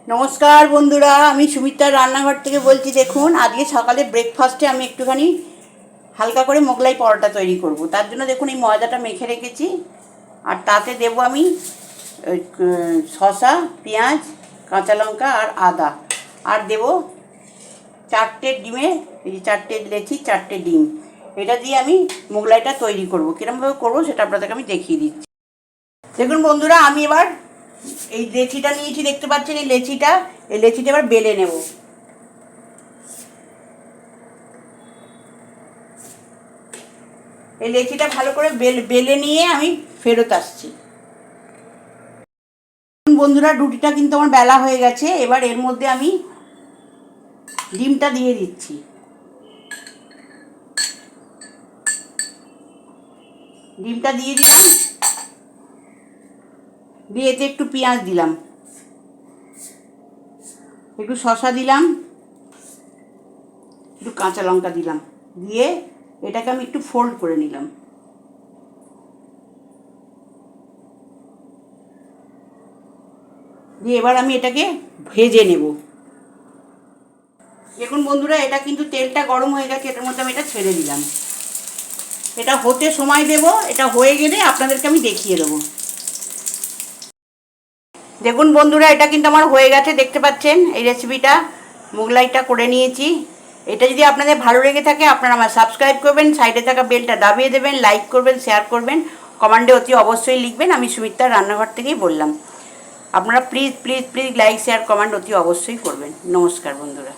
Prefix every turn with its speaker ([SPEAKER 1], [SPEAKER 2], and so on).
[SPEAKER 1] नमस्कार बंधुरा आमी सुमित्रार रान्नाघर थेके बोलছি। देखुन आज के सकाले ब्रेकफास्टे आमी एकटुखानी हालका करे मोगलाई परोटा तैरी करब। तार जोन्नो देखुन এই ময়দাটা মেখে রেখেছি আর তাতে দেব আমি শসা, পেঁয়াজ, কাঁচা লঙ্কা আর আদা আর দেব 4টে ডিমের এই 4টে লেচি 4টে ডিম। এটা দিয়ে আমি মোগলাইটা তৈরি করব। কিরকমভাবে করব সেটা আপনাদেরকে আমি দেখিয়ে দিচ্ছি। দেখুন বন্ধুরা আমি এবার এই লেচিটা নিয়েছি, দেখতে পাচ্ছেন এই লেচিটা এবার বেলে নেব। এই লেচিটা ভালো করে বেলে নিয়ে আমি ফেরত আসছি। বন্ধুরা রুটিটা কিন্তু আমার বেলা হয়ে গেছে। এবার এর মধ্যে আমি ডিমটা দিয়ে দিচ্ছি। ডিমটা দিয়ে দিলাম, দিয়ে এতে একটু পেঁয়াজ দিলাম, একটু শসা দিলাম, একটু কাঁচা লঙ্কা দিলাম, দিয়ে এটাকে আমি একটু ফোল্ড করে নিলাম। দিয়ে এবার আমি এটাকে ভেজে নেব। দেখুন বন্ধুরা এটা কিন্তু তেলটা গরম হয়ে গেছে, এটার মধ্যে আমি এটা ছেড়ে দিলাম। এটা হতে সময় দেব, এটা হয়ে গেলে আপনাদেরকে আমি দেখিয়ে দেবো। দেখুন বন্ধুরা এটা কিন্তু আমার হয়ে গেছে, দেখতে পাচ্ছেন এই রেসিপিটা মোগলাইটা করে নিয়েছি। এটা যদি আপনাদের ভালো লেগে থাকে আপনারা আমার সাবস্ক্রাইব করবেন, সাইডে থাকা বেলটা দাবিয়ে দেবেন, লাইক করবেন, শেয়ার করবেন, কমেন্টে অতি অবশ্যই লিখবেন আমি সুমিত্রার রান্নাঘর থেকেই বললাম। আপনারা please please please like share comment অতি অবশ্যই করবেন। নমস্কার বন্ধুরা।